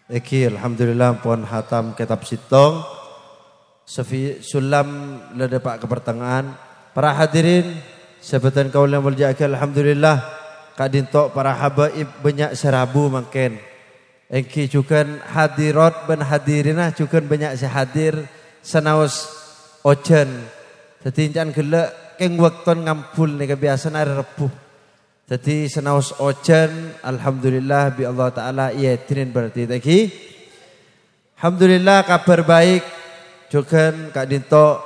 Iki alhamdulillah pun hatam kitab sitong. Sulam ledepak ke pertengahan. Para hadirin sebatan kaul yang mulia alhamdulillah kadintok para habaib banyak serabu makin. Engki juga hadirat ben hadirinah juga banyak sehadir senaus ojen. Jadi jangan gelak keng wakton ngampul nih kebiasaan hari Rebuh. Jadi senaus ojen alhamdulillah bi Allah taala iya tinin berarti tadi. Alhamdulillah kabar baik juga Kak Dinto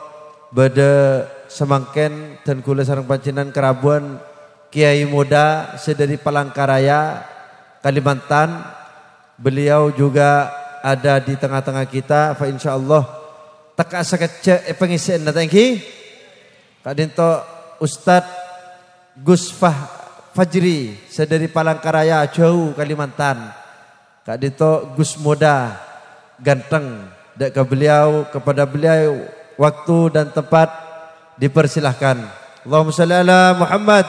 beda semangken dan kula sareng panjenengan kerabuan Kiai muda sedari Palangkaraya Kalimantan. Beliau juga ada di tengah-tengah kita fa insyaallah teka sekece pengisian tadi. Kak Dinto Ustadz Gus Fajri sedari Palangkaraya jauh Kalimantan. Kak Dito Gus Muda ganteng. Dek ke beliau kepada beliau waktu dan tempat dipersilahkan. Allahumma shalli ala Muhammad.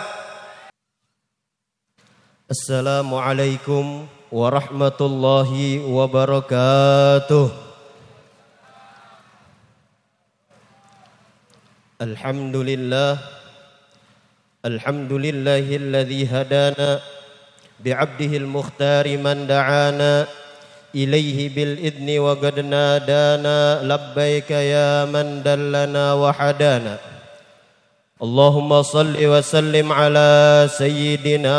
Assalamualaikum warahmatullahi wabarakatuh. Alhamdulillah. الحمد لله الذي هدانا بعبده المختار من دعانا إليه بالإذن وقد نادانا لبيك يا من دلنا وحدانا اللهم صل وسلم على سيدنا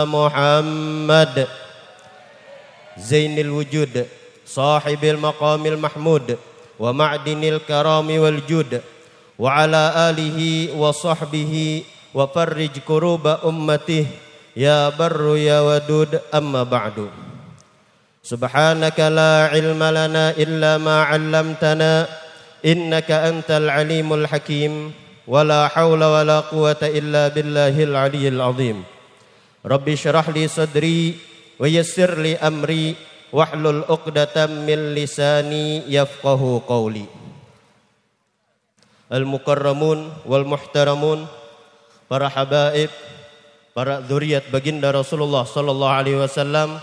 محمد زين الوجود صاحب المقام المحمود ومعدن الكرام والجود وعلى آله وصحبه وفرج كروب أمته يا بر يا ودود أما بعد سبحانك لا علم لنا إلا ما علمتنا إنك أنت العليم الحكيم ولا حول ولا قوة إلا بالله العلي العظيم رب اشرح لي صدري ويسر لي أمري واحلل عقدة من لساني يفقه قولي Al-Mukarramun wal-Muhtaramun, para habaib, para dzurriyyat baginda Rasulullah sallallahu alaihi wasallam,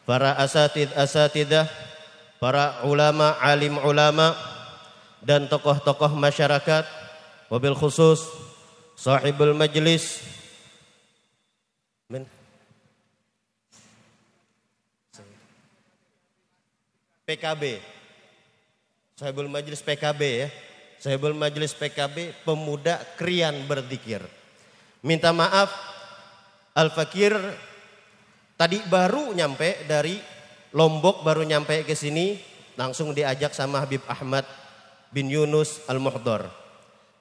para asatidah, para ulama, alim ulama dan tokoh-tokoh masyarakat, wabil khusus sahibul majlis PKB. Sahibul majlis PKB ya. Sahibul Majlis PKB Pemuda Krian Berzikir. Minta maaf Al-Fakir tadi baru nyampe dari Lombok, baru nyampe ke sini langsung diajak sama Habib Ahmad bin Yunus Al-Muhdar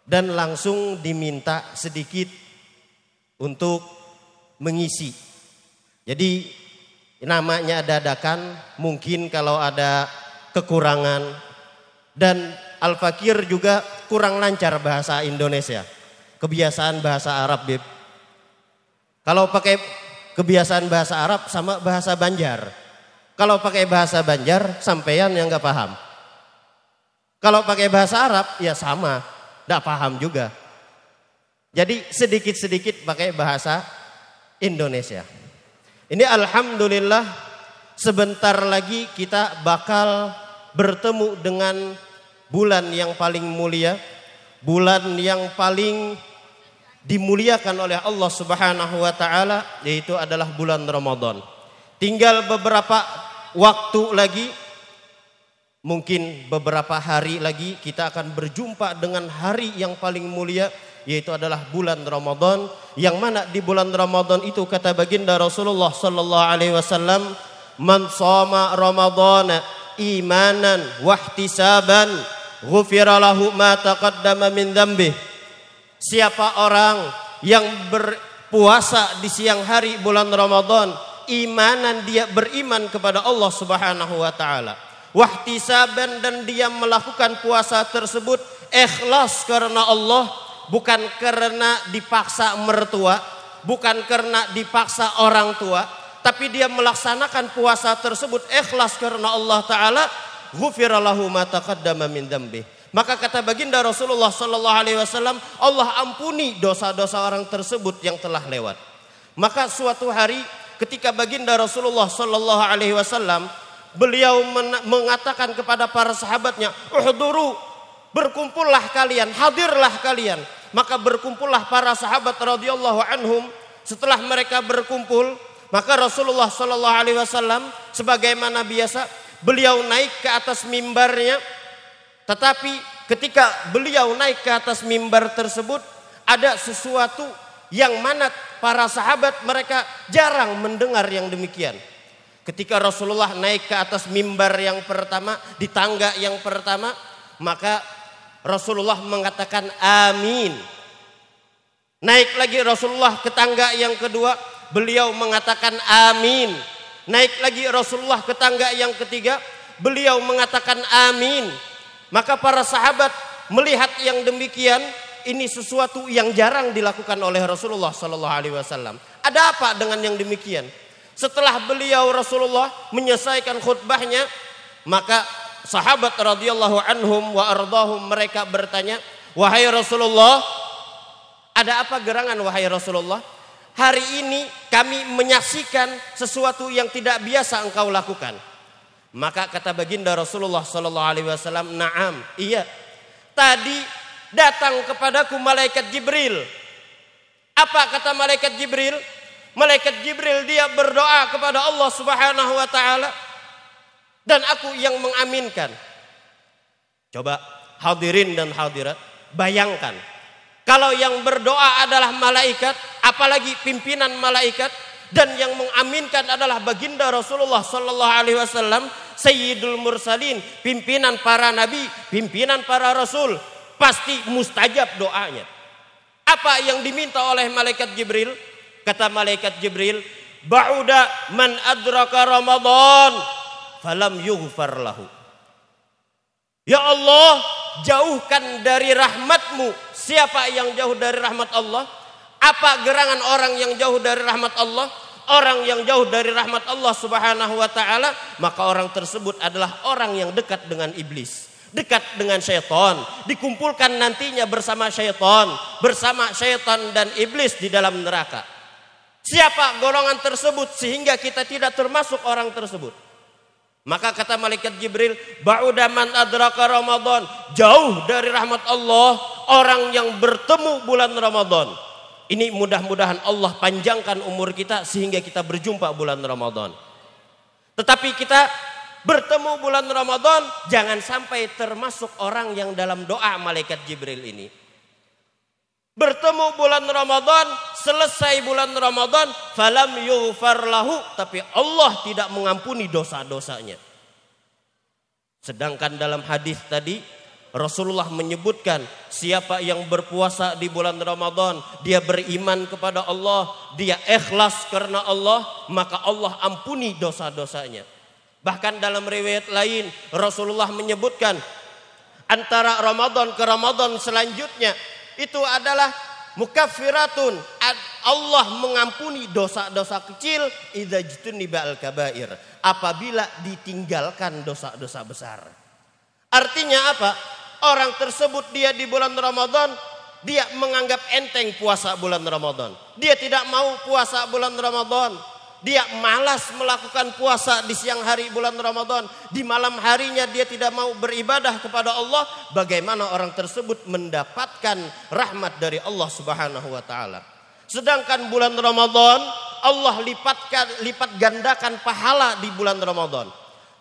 dan langsung diminta sedikit untuk mengisi. Jadi namanya dadakan, mungkin kalau ada kekurangan dan Al-Fakir juga kurang lancar bahasa Indonesia. Kebiasaan bahasa Arab, Bib. Kalau pakai kebiasaan bahasa Arab sama bahasa Banjar. Kalau pakai bahasa Banjar, sampean yang gak paham. Kalau pakai bahasa Arab, ya sama. Gak paham juga. Jadi sedikit-sedikit pakai bahasa Indonesia. Ini alhamdulillah sebentar lagi kita bakal bertemu dengan bulan yang paling mulia, bulan yang paling dimuliakan oleh Allah Subhanahu wa taala, yaitu adalah bulan Ramadan. Tinggal beberapa waktu lagi, mungkin beberapa hari lagi kita akan berjumpa dengan hari yang paling mulia, yaitu adalah bulan Ramadan, yang mana di bulan Ramadan itu kata baginda Rasulullah sallallahu alaihi wasallam, "Man shoma Ramadhana imanan wahtisaban ghufira lahu ma taqaddama min dzambih." Siapa orang yang berpuasa di siang hari bulan Ramadan, imanan dia beriman kepada Allah Subhanahu wa taala, wahtisaban dan dia melakukan puasa tersebut ikhlas karena Allah, bukan karena dipaksa mertua, bukan karena dipaksa orang tua, tapi dia melaksanakan puasa tersebut ikhlas karena Allah taala, ghufira lahu ma taqaddama min dzambih. Maka kata baginda Rasulullah sallallahu alaihi wasallam, Allah ampuni dosa-dosa orang tersebut yang telah lewat. Maka suatu hari ketika baginda Rasulullah sallallahu alaihi wasallam beliau mengatakan kepada para sahabatnya, "Uhduru, berkumpullah kalian, hadirlah kalian." Maka berkumpullah para sahabat radhiyallahu anhum. Setelah mereka berkumpul, maka Rasulullah sallallahu alaihi wasallam sebagaimana biasa beliau naik ke atas mimbarnya. Tetapi ketika beliau naik ke atas mimbar tersebut, ada sesuatu yang mana para sahabat mereka jarang mendengar yang demikian. Ketika Rasulullah naik ke atas mimbar yang pertama, di tangga yang pertama, maka Rasulullah mengatakan amin. Naik lagi Rasulullah ke tangga yang kedua, beliau mengatakan amin. Naik lagi Rasulullah ke tangga yang ketiga, beliau mengatakan amin. Maka para sahabat melihat yang demikian, ini sesuatu yang jarang dilakukan oleh Rasulullah sallallahu alaihi wasallam. Ada apa dengan yang demikian? Setelah beliau Rasulullah menyelesaikan khutbahnya, maka sahabat radhiyallahu anhum wa ardahum mereka bertanya, "Wahai Rasulullah, ada apa gerangan wahai Rasulullah? Hari ini kami menyaksikan sesuatu yang tidak biasa engkau lakukan." Maka kata baginda Rasulullah sallallahu alaihi wasallam, "Na'am, iya. Tadi datang kepadaku malaikat Jibril." Apa kata malaikat Jibril? Malaikat Jibril dia berdoa kepada Allah Subhanahu wa taala dan aku yang mengaminkan. Coba hadirin dan hadirat, bayangkan kalau yang berdoa adalah malaikat, apalagi pimpinan malaikat, dan yang mengaminkan adalah baginda Rasulullah sallallahu alaihi wasallam, Sayyidul Mursalin, pimpinan para nabi, pimpinan para rasul, pasti mustajab doanya. Apa yang diminta oleh malaikat Jibril? Kata malaikat Jibril, "Ba'uda man adraka Ramadan falam yughfar lahu." Ya Allah, jauhkan dari rahmatmu siapa yang jauh dari rahmat Allah. Apa gerangan orang yang jauh dari rahmat Allah? Orang yang jauh dari rahmat Allah Subhanahu wa taala, maka orang tersebut adalah orang yang dekat dengan iblis, dekat dengan syaitan, dikumpulkan nantinya bersama syaitan dan iblis di dalam neraka. Siapa golongan tersebut sehingga kita tidak termasuk orang tersebut? Maka kata malaikat Jibril, "Ba'uda man adraka Ramadan." Jauh dari rahmat Allah orang yang bertemu bulan Ramadan. Ini mudah-mudahan Allah panjangkan umur kita sehingga kita berjumpa bulan Ramadan. Tetapi kita bertemu bulan Ramadan jangan sampai termasuk orang yang dalam doa malaikat Jibril ini. Bertemu bulan Ramadan, selesai bulan Ramadan, falam yughfar lahu, tapi Allah tidak mengampuni dosa-dosanya. Sedangkan dalam hadis tadi Rasulullah menyebutkan siapa yang berpuasa di bulan Ramadan, dia beriman kepada Allah, dia ikhlas karena Allah, maka Allah ampuni dosa-dosanya. Bahkan dalam riwayat lain Rasulullah menyebutkan antara Ramadan ke Ramadan selanjutnya itu adalah mukaffiratun, Allah mengampuni dosa-dosa kecil idza jtuniba al-kabair, apabila ditinggalkan dosa-dosa besar. Artinya apa? Orang tersebut dia di bulan Ramadan, dia menganggap enteng puasa bulan Ramadan. Dia tidak mau puasa bulan Ramadan. Dia malas melakukan puasa di siang hari bulan Ramadan. Di malam harinya dia tidak mau beribadah kepada Allah. Bagaimana orang tersebut mendapatkan rahmat dari Allah Subhanahu wa taala? Sedangkan bulan Ramadan Allah lipat gandakan pahala di bulan Ramadan.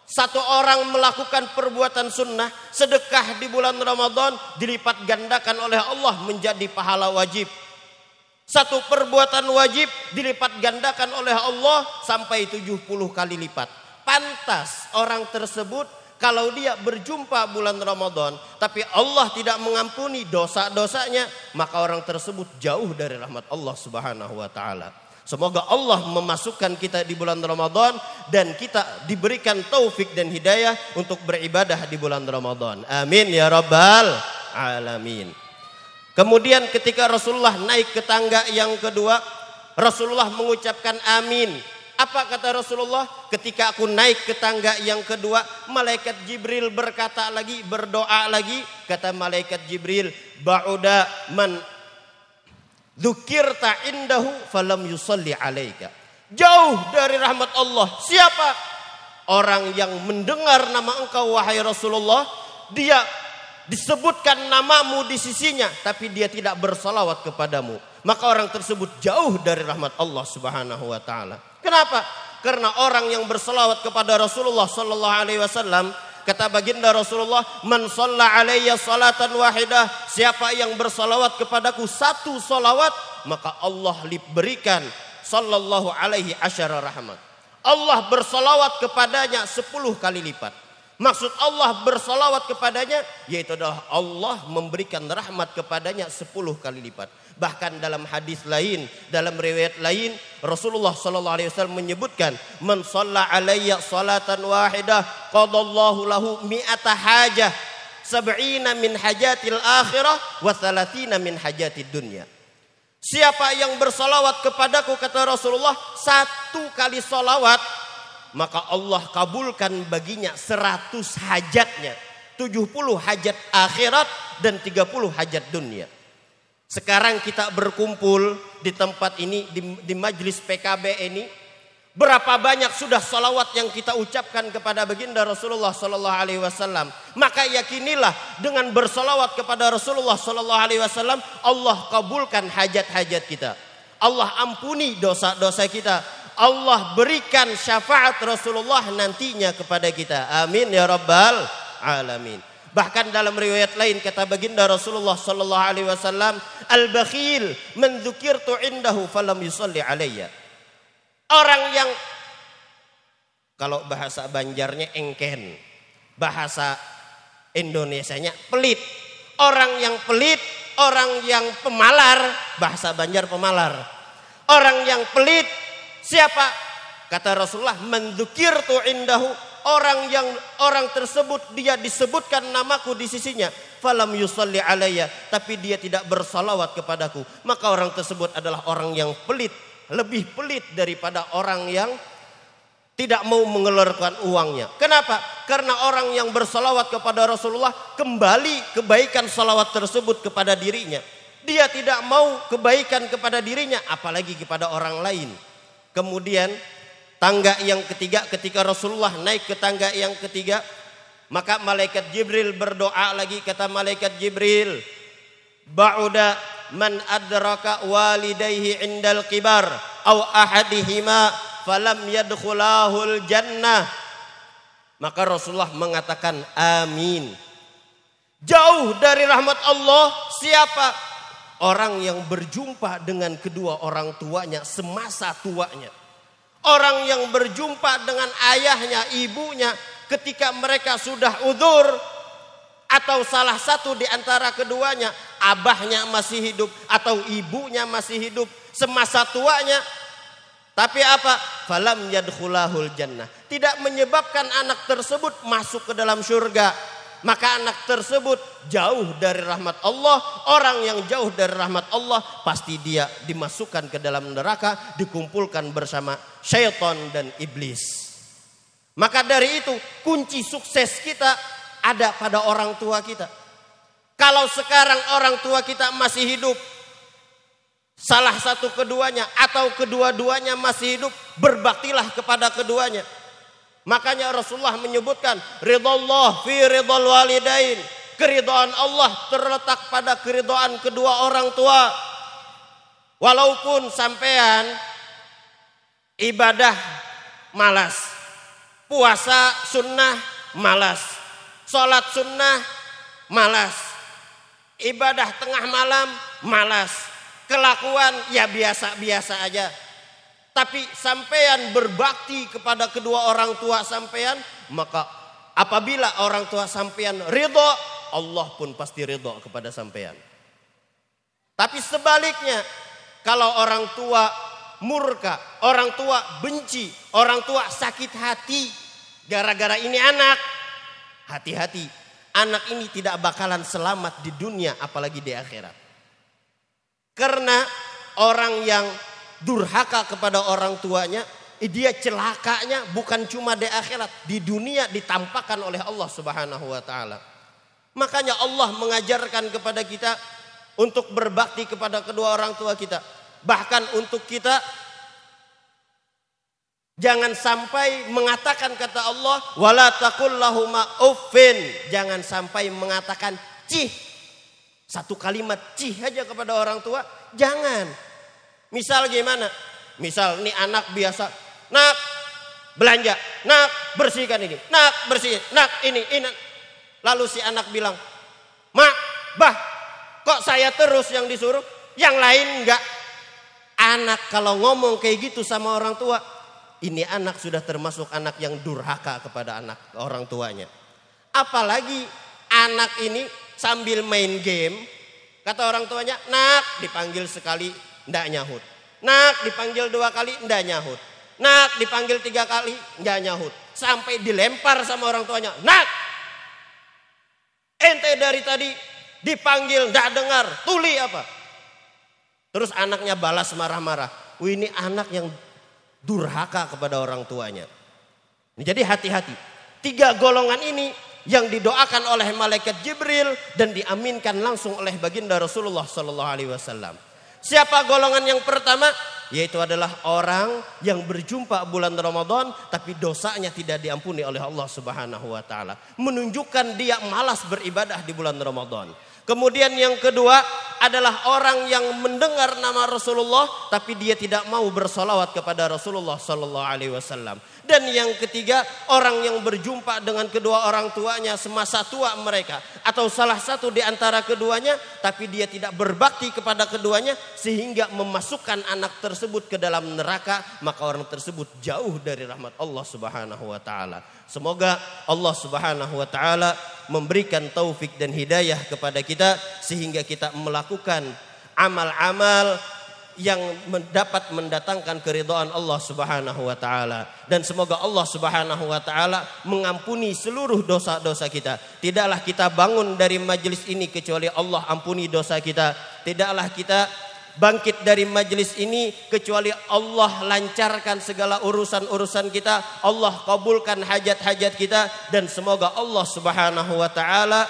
Satu orang melakukan perbuatan sunnah, sedekah di bulan Ramadan dilipat gandakan oleh Allah menjadi pahala wajib. Satu perbuatan wajib dilipat gandakan oleh Allah sampai 70 kali lipat. Pantas orang tersebut kalau dia berjumpa bulan Ramadan tapi Allah tidak mengampuni dosa-dosanya, maka orang tersebut jauh dari rahmat Allah Subhanahu wa taala. Semoga Allah memasukkan kita di bulan Ramadan dan kita diberikan taufik dan hidayah untuk beribadah di bulan Ramadan. Amin ya rabbal alamin. Kemudian ketika Rasulullah naik ke tangga yang kedua, Rasulullah mengucapkan amin. Apa kata Rasulullah? Ketika aku naik ke tangga yang kedua, malaikat Jibril berkata lagi, berdoa lagi. Kata malaikat Jibril, ba'uda man dzukirta indahu falam yusalli alaika. Jauh dari rahmat Allah. Siapa? Orang yang mendengar nama engkau wahai Rasulullah, dia disebutkan namamu di sisinya, tapi dia tidak bersalawat kepadamu. Maka orang tersebut jauh dari rahmat Allah Subhanahu wa taala. Kenapa? Karena orang yang bersalawat kepada Rasulullah sallallahu alaihi wasallam, kata baginda Rasulullah, "Man shalla alayya salatan wahidah," siapa yang bersalawat kepadaku satu salawat, maka Allah berikan sallallahu alaihi asyara rahmat. Allah bersalawat kepadanya 10 kali lipat. Maksud Allah bersalawat kepadanya yaitu adalah Allah memberikan rahmat kepadanya 10 kali lipat. Bahkan dalam hadis lain, dalam riwayat lain, Rasulullah sallallahu alaihi wasallam menyebutkan, "Man shalla alayya salatan wahidah qadallahu lahu mi'ata hajah, 70 min hajatil akhirah wa 30 min hajatid dunya." Siapa yang bersalawat kepadaku, kata Rasulullah, 1 kali salawat, maka Allah kabulkan baginya 100 hajatnya. 70 hajat akhirat dan 30 hajat dunia. Sekarang kita berkumpul di tempat ini, di majelis PKB ini. Berapa banyak sudah salawat yang kita ucapkan kepada baginda Rasulullah sallallahu alaihi wasallam. Maka yakinilah dengan bersalawat kepada Rasulullah sallallahu alaihi wasallam, Allah kabulkan hajat-hajat kita. Allah ampuni dosa-dosa kita. Allah berikan syafaat Rasulullah nantinya kepada kita. Amin ya rabbal alamin. Bahkan dalam riwayat lain kata baginda Rasulullah sallallahu alaihi wasallam, "Al-bakhil man dzukirtu indahu falam yusalli alayya." Orang yang, kalau bahasa Banjarnya engken, bahasa Indonesianya pelit. Orang yang pelit, orang yang pemalar, bahasa Banjar pemalar. Orang yang pelit siapa? Kata Rasulullah, "Man dzukirtu indahu," orang tersebut dia disebutkan namaku di sisinya, falam yusalli alayya, tapi dia tidak bersalawat kepadaku, maka orang tersebut adalah orang yang pelit, lebih pelit daripada orang yang tidak mau mengeluarkan uangnya. Kenapa? Karena orang yang bersalawat kepada Rasulullah kembali kebaikan salawat tersebut kepada dirinya. Dia tidak mau kebaikan kepada dirinya, apalagi kepada orang lain. Kemudian tangga yang ketiga, ketika Rasulullah naik ke tangga yang ketiga, maka malaikat Jibril berdoa lagi. Kata malaikat Jibril, "Ba'uda man adraka walidayhi indal kibar aw ahadihima falam yadkhulahul jannah." Maka Rasulullah mengatakan amin. Jauh dari rahmat Allah siapa? Orang yang berjumpa dengan kedua orang tuanya semasa tuanya. Orang yang berjumpa dengan ayahnya, ibunya ketika mereka sudah udzur, atau salah satu di antara keduanya, abahnya masih hidup atau ibunya masih hidup semasa tuanya. Tapi apa? Falam yadkhulahul jannah. Tidak menyebabkan anak tersebut masuk ke dalam surga. Maka anak tersebut jauh dari rahmat Allah. Orang yang jauh dari rahmat Allah pasti dia dimasukkan ke dalam neraka, dikumpulkan bersama syaitan dan iblis. Maka dari itu kunci sukses kita ada pada orang tua kita. Kalau sekarang orang tua kita masih hidup, salah satu keduanya atau kedua-duanya masih hidup, berbaktilah kepada keduanya. Makanya Rasulullah menyebutkan ridallah fi ridal walidain. Keridhaan Allah terletak pada keridhaan kedua orang tua. Walaupun sampean ibadah malas, puasa sunnah malas, sholat sunnah malas, ibadah tengah malam malas, kelakuan ya biasa-biasa aja. Tapi sampean berbakti kepada kedua orang tua sampean, maka apabila orang tua sampean ridho, Allah pun pasti ridho kepada sampean. Tapi sebaliknya, kalau orang tua murka, orang tua benci, orang tua sakit hati gara-gara ini anak, hati-hati, anak ini tidak bakalan selamat di dunia apalagi di akhirat. Karena orang yang durhaka kepada orang tuanya, dia celakanya bukan cuma di akhirat, di dunia ditampakkan oleh Allah Subhanahu wa taala. Makanya Allah mengajarkan kepada kita untuk berbakti kepada kedua orang tua kita. Bahkan untuk kita Jangan sampai mengatakan kata Allah, wala taqul lahuma uffin. Jangan sampai mengatakan cih. Satu kalimat cih aja kepada orang tua, jangan. Misal gimana? Misal nih anak biasa, nak belanja, nak bersihkan ini, nak bersihkan, nak ini. Lalu si anak bilang, mak, bah, kok saya terus yang disuruh, yang lain enggak. Anak kalau ngomong kayak gitu sama orang tua, ini anak sudah termasuk anak yang durhaka kepada anak orang tuanya. Apalagi anak ini sambil main game, kata orang tuanya, nak dipanggil sekali ndak nyahut, nak dipanggil 2 kali ndak nyahut, nak dipanggil 3 kali ndak nyahut, sampai dilempar sama orang tuanya, nak ente dari tadi dipanggil ndak dengar, tuli apa? Terus anaknya balas marah-marah. Ini anak yang durhaka kepada orang tuanya. Jadi hati-hati. 3 golongan ini yang didoakan oleh malaikat Jibril dan diaminkan langsung oleh baginda Rasulullah sallallahu alaihi wasallam. Siapa golongan yang pertama? Yaitu adalah orang yang berjumpa bulan Ramadan tapi dosanya tidak diampuni oleh Allah Subhanahu wa taala. Menunjukkan dia malas beribadah di bulan Ramadan. Kemudian yang kedua adalah orang yang mendengar nama Rasulullah tapi dia tidak mau bersolawat kepada Rasulullah sallallahu alaihi wasallam. Dan yang ketiga, orang yang berjumpa dengan kedua orang tuanya semasa tua mereka atau salah satu di antara keduanya tapi dia tidak berbakti kepada keduanya sehingga memasukkan anak tersebut ke dalam neraka, maka orang tersebut jauh dari rahmat Allah Subhanahu wa taala. Semoga Allah Subhanahu wa taala memberikan taufik dan hidayah kepada kita sehingga kita melakukan amal-amal yang dapat mendatangkan keridhaan Allah Subhanahu wa taala, dan semoga Allah Subhanahu wa taala mengampuni seluruh dosa-dosa kita. Tidaklah kita bangun dari majelis ini kecuali Allah ampuni dosa kita. Tidaklah kita bangkit dari majelis ini kecuali Allah lancarkan segala urusan-urusan kita, Allah kabulkan hajat-hajat kita, dan semoga Allah Subhanahu wa taala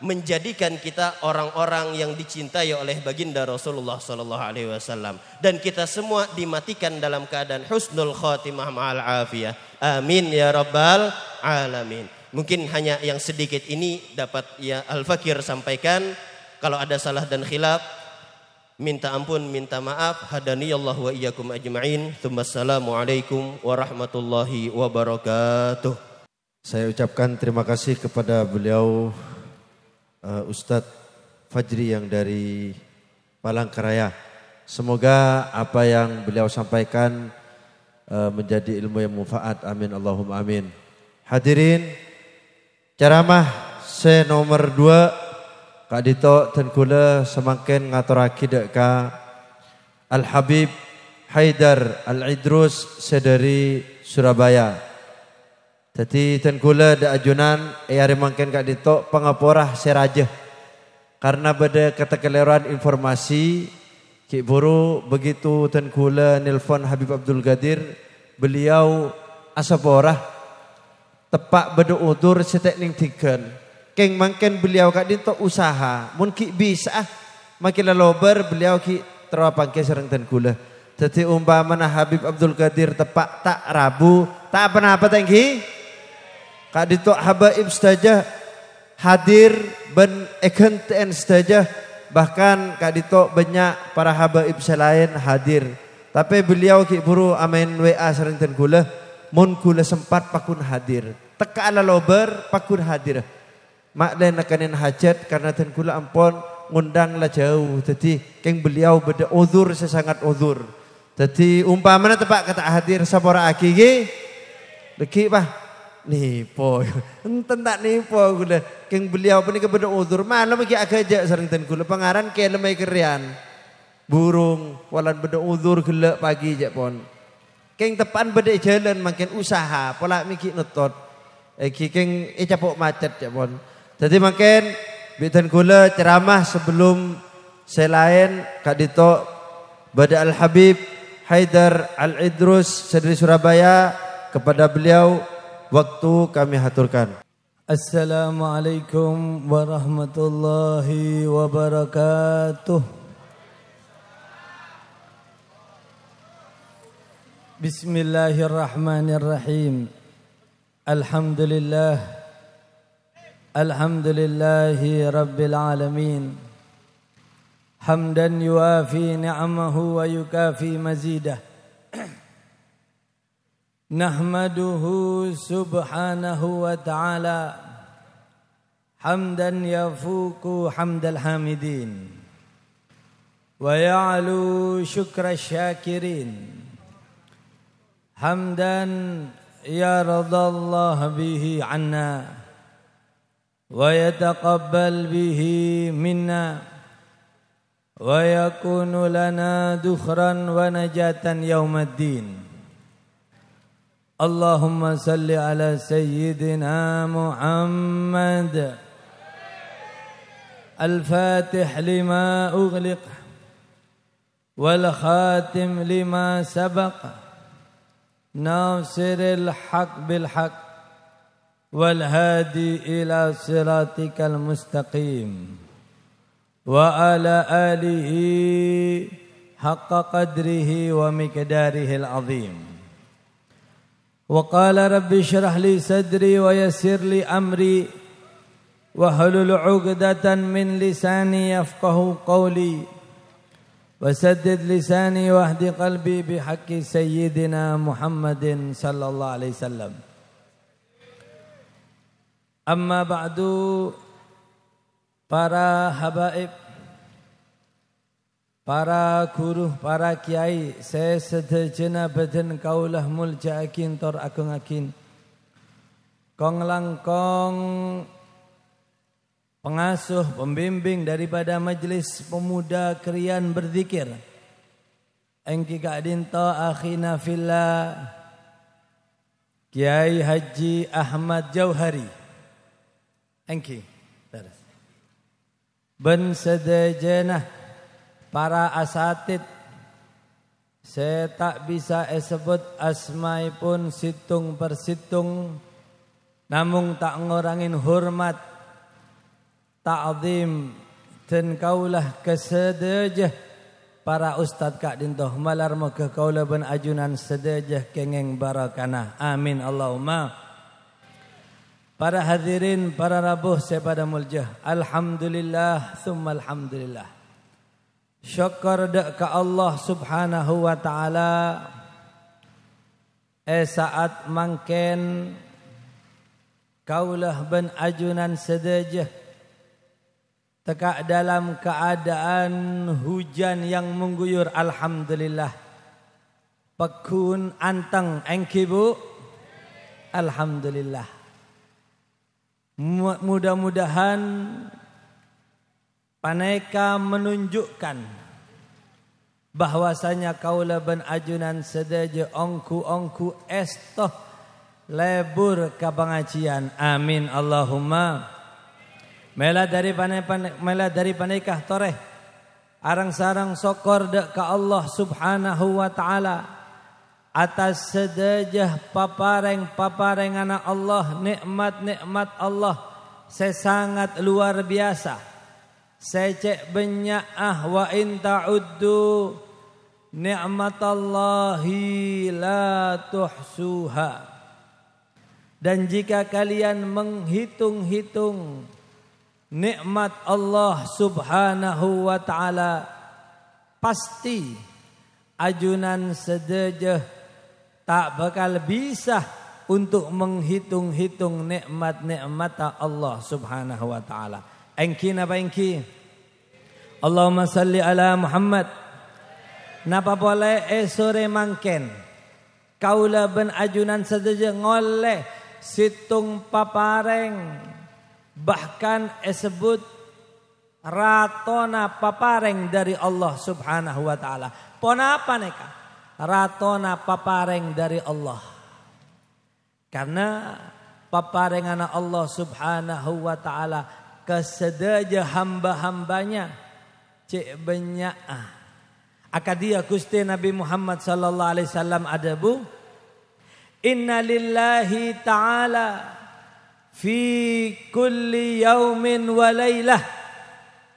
menjadikan kita orang-orang yang dicintai oleh baginda Rasulullah sallallahu alaihi wasallam, dan kita semua dimatikan dalam keadaan husnul khatimah ma'al afiyah. Amin ya rabbal alamin. Mungkin hanya yang sedikit ini dapat ya Al-Fakir sampaikan. Kalau ada salah dan khilaf, minta ampun, minta maaf. Hadaniyallahu wa iyyakum ajma'in. Tsummassalamu alaikum warahmatullahi wabarakatuh. Saya ucapkan terima kasih kepada beliau Ustadz Fajri yang dari Palangkaraya. Semoga apa yang beliau sampaikan menjadi ilmu yang manfaat. Amin Allahumma amin. Hadirin, ceramah nomor 2 Kak Dito Tengkula semakin ngaturake dek ka Al Habib Haidar Al Idrus sedari Surabaya. Jadi Tengkula da ajunan ayari mangken Kak Dito pengaporah seraja. Karena beda ketekeleran informasi Ki Buru begitu Tengkula nelpon Habib Abdul Qadir, beliau asaporah tepak beda udur setek ning tiken. Keng mangken beliau Kak Dito usaha mun ki bisa makin lober beliau ki terapangke sareng Tengkula. Jadi umpamana Habib Abdul Qadir tepak tak Rabu tak apa-apa tengki Kak Dito habaib saja hadir ben ekenten saja, bahkan Kak Dito banyak para habaib selain hadir. Tapi beliau ki buru amen WA sering Tengkula, mun kula sempat pakun hadir. Teka ala lober pakun hadir. Mak den nakanin hajat karena Tengkula ampun ngundang lah jauh. Jadi keng beliau beda uzur sesangat uzur. Jadi umpamana tepak kata hadir sapora aki ge leki bah nipo, enten tak nipo gula. Keng beliau pun kepada uzur malam lagi agak aja sering Tengkula pengaran ke lemai kerian burung walan beda uzur gula pagi aja pon. Keng tepan beda jalan makin usaha pola mikir netot. Keng capok macet aja pon. Jadi makin Tengkula ceramah sebelum selain Kak Dito bada Al Habib Haidar Al Idrus dari Surabaya, kepada beliau waktu kami haturkan. Assalamualaikum warahmatullahi wabarakatuh. Bismillahirrahmanirrahim. Alhamdulillahi rabbil alamin. Hamdan yuafi ni'amahu wa yukafi mazidah. Nahmaduhu subhanahu wa ta'ala hamdan yafuku hamdal hamidin wa ya'lu syukra syakirin hamdan yaradallah bihi anna wa yataqabbal bihi minna wa yakunu lana dukhran wa najatan yaumaddin. Allahumma salli ala sayyidina Muhammad al-fatih lima ughliq wal khatim lima sabaq nasiril haq bil haq wal hadi ila siratikal mustaqim wa ala alihi haqqa qadrihi wa miqdarihil azim. Wa qala rabbi shrah li sadri wa yassir li amri wa halul 'uqdatan min lisani yafqahu qawli wa saddid lisani wahdi qalbi bihaqqi sayyidina Muhammadin sallallahu alaihi wasallam. Amma ba'du, para habaib, para guru, para kiai, saya sedejena badan kaulah mulja'akin tor agung akin. Kong langkong pengasuh, pembimbing daripada Majelis Pemuda Krian Berzikir. Engki kak dinto akhina fillah Kiai Haji Ahmad Jauhari. Engki. Ben sedejena para asatid, saya tak bisa sebut asmai pun situng persitung, namun tak ngurangin hormat, ta'zim dan kaulah kesedejah para ustad kak dintoh malar moga kaulah ben ajunan sedejah kengeng barakana. Amin Allahumma. Para hadirin, para rabuh saya pada muljah. Alhamdulillah thumma alhamdulillah. Syukur ke Allah subhanahu wa ta'ala saat mangken kaulah ben ajunan sedejah teka dalam keadaan hujan yang mengguyur. Alhamdulillah. Pekun anteng engki bu. Alhamdulillah. Mudah-mudahan paneka menunjukkan bahwasanya kaula ben ajunan sedaja ongku estoh lebur ka pengajian. Amin Allahumma. Mela dari panekah toreh arang sarang sokor dek ka Allah subhanahu wa ta'ala atas sedajah papareng anak Allah, nikmat Allah sesangat luar biasa. Secek benya'ah wa in ta'uddu ni'matallahi la tuhsuha. Dan jika kalian menghitung-hitung nikmat Allah subhanahu wa ta'ala, pasti ajunan sedejah tak bakal bisa untuk menghitung-hitung nikmat-nikmat Allah subhanahu wa ta'ala. Engki napa engki? Allahumma salli ala Muhammad. Napa boleh sore mangken kaula ben ajunan sedaja ngoleh situng papareng, bahkan sebut ratona papareng dari Allah subhanahu wa ta'ala. Pona apa neka? Ratona papareng dari Allah. Karena paparengan Allah subhanahu wa ta'ala kesedaja hamba-hambanya cek banyak. Akadia Gusti Nabi Muhammad sallallahu alaihi wasallam ada bu. Inna lillahi ta'ala fi kulli yaumin wa laylah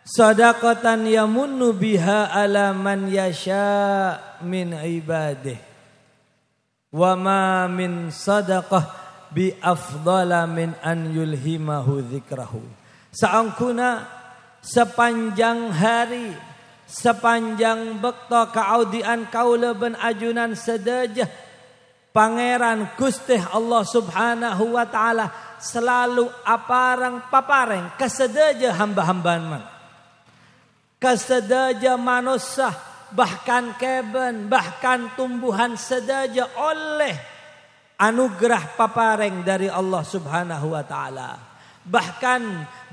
sadaqatan yamunnu biha ala man yasha min ibadih. Wa ma min sadaqah bi afdala min an yulhimahu dzikrahu. Saangkuna sepanjang hari, sepanjang bekto kaaudian kaula ben ajunan sedejah Pangeran Gusti Allah Subhanahu wa taala selalu aparang papareng kesedeja hamba-hambaan man. Kesedeja manusia, bahkan keben, bahkan tumbuhan sedeja oleh anugerah papareng dari Allah Subhanahu wa taala. Bahkan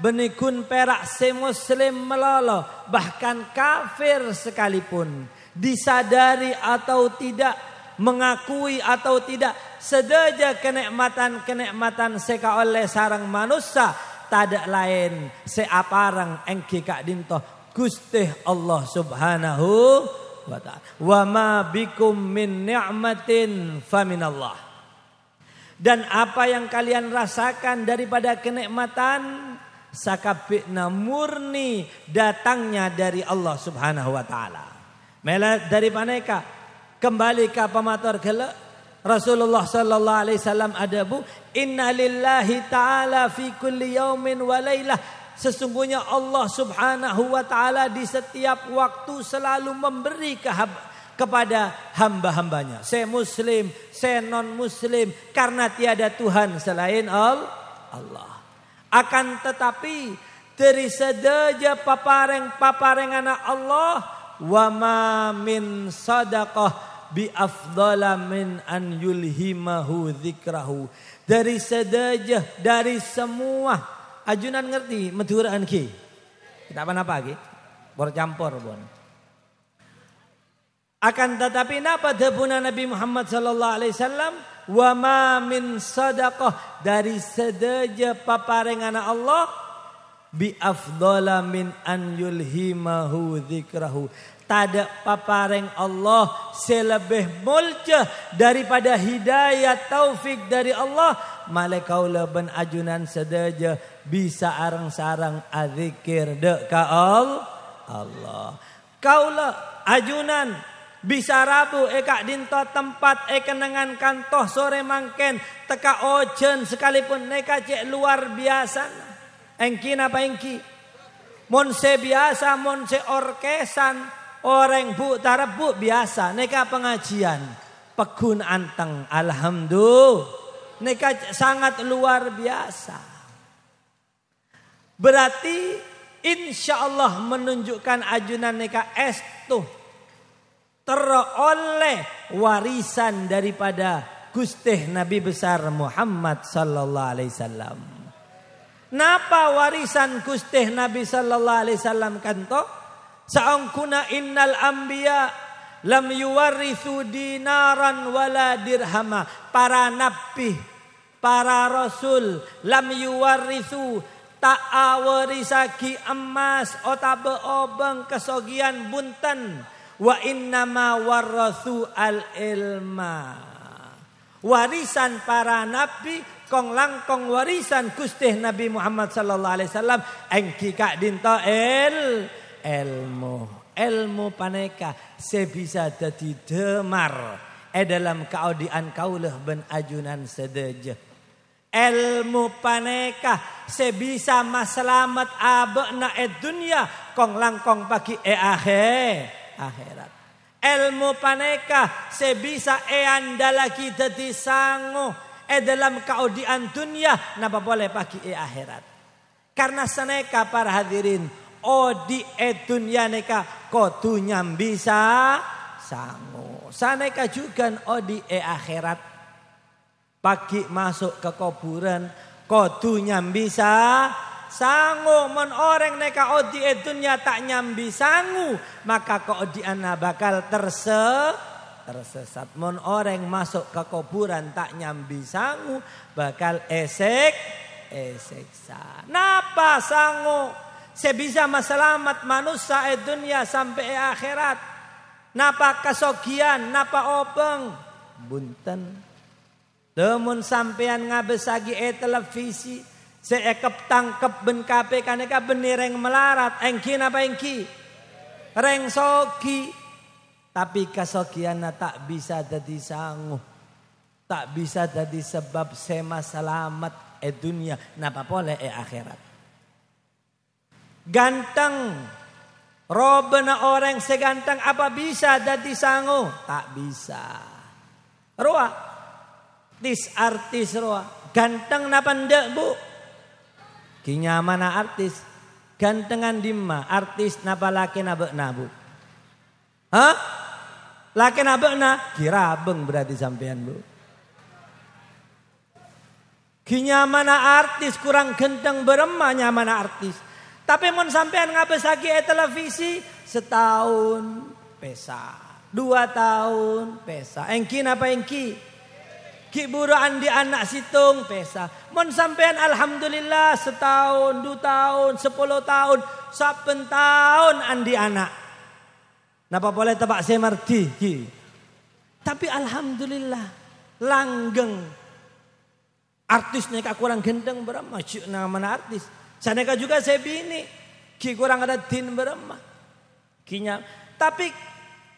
benikun perak se muslim melolo, bahkan kafir sekalipun, disadari atau tidak, mengakui atau tidak, sedeja kenikmatan seka oleh sarang manusia, tak lain seaparang engki kak dinto Gusti Allah Subhanahu wa ta'ala. Wa ma bikum min ni'matin faminallah. Dan apa yang kalian rasakan daripada kenikmatan, sakabikna murni datangnya dari Allah Subhanahu wa ta'ala. Mela dari paneka kembali ke pamator kala Rasulullah sallallahu alaihi wasallam ada bu, inna lillahi ta'ala fi kulli yaumin wa lailah. Sesungguhnya Allah Subhanahu wa taala di setiap waktu selalu memberi kepada hamba-hambanya. Saya muslim, saya non muslim, karena tiada Tuhan selain Allah. Akan tetapi dari sedeja papareng anak Allah, wa ma min sadaqah bi afdala min an yulhimahu dzikrahu. Dari sedeja, dari semua ajunan ngerti meduraan ki. Kita apa ki? Bercampur bon. Akan tetapi napa debuna Nabi Muhammad sallallahu alaihi wasallam, wa ma min sadaqah, dari sedeja paparengan Allah, bi afdala min an yulhimahu dzikrahu. Tada papareng Allah selebih mulja daripada hidayah taufik dari Allah. Malakaula ben ajunan sedeja bisa arang-sarang adzikir dek ka Allah. Kaula ajunan bisa rabu eka dinto tempat kenangan kantoh sore mangken teka ojen sekalipun neka cek luar biasa. Engki napa engki? Monse biasa, monse orkesan. Orang bu tarap bu biasa, neka pengajian, pegun anteng, alhamdulillah, neka sangat luar biasa. Berarti insya Allah menunjukkan ajunan neka estu teroleh warisan daripada Gusti Nabi besar Muhammad sallallahu alaihi wasallam. Napa warisan Gusti Nabi sallallahu alaihi wasallam kanto? Sa'angkuna innal anbiya lam yuwarithu dinaran wala dirhama. Para nabi, para rasul lam yuwarithu ta'awarisaki emas otabe obeng kesogian bunten. Wa innama warathu al ilma. Warisan para nabi kong langkong warisan Gusti Nabi Muhammad sallallahu alaihi wasallam engki kak dinto ilmu paneka sebisa dadi demar dalam kaudian kaulah ben ajunan sedeja. Ilmu paneka sebisa maslamat abena dunia kong langkong pagi akhirat. Ilmu paneka sebisa andalaki dadi sangu dalam kaudian dunia napa boleh pagi akhirat. Karena seneka para hadirin odi dunia neka kodu nyambisa sangu. Saneka juga odi akhirat. Pagi masuk ke kuburan kodu nyambisa sangu. Mon orang neka odi dunia tak nyambi sangu, maka koodiana bakal tersesat. Mon orang masuk ke kuburan tak nyambi sangu, bakal eseksa. Napa sangu? Sebisa masalamat manusia dunia sampai akhirat. Napa kasogian, napa obeng, bunten. Demun sampean ngabesagi televisi, seekep tangkep ben kape kaneka benireng melarat. Engki napa engki? Reng sogi. Tapi kasogian tak bisa jadi sanggup. tak bisa jadi sebab sema selamat dunia napa boleh akhirat. Ganteng robena orang seganteng apa bisa jadi sangu? Tak bisa. Roa artis roa ganteng napa ndak bu? Kinyamana artis gantengan dimma artis napa laki napa nabu? Hah? Laki napa na? Kirabeng berarti sampean bu. Kinyamana artis kurang genteng beremah nyamana artis. Tapi mun sampean ngabesaki televisi setahun pesa, 2 tahun pesa. Engki napa engki? Ki buruan di anak situng pesa. Mun sampean alhamdulillah setahun, 2 tahun, 10 tahun, saben tahun andi anak. Napa boleh tebak semerti ki. Tapi alhamdulillah langgeng. Artisnya kak kurang gendeng beremah, cik namanya artis. Saneka juga saya bini, ki kurang ada tin beremah. Kinya, tapi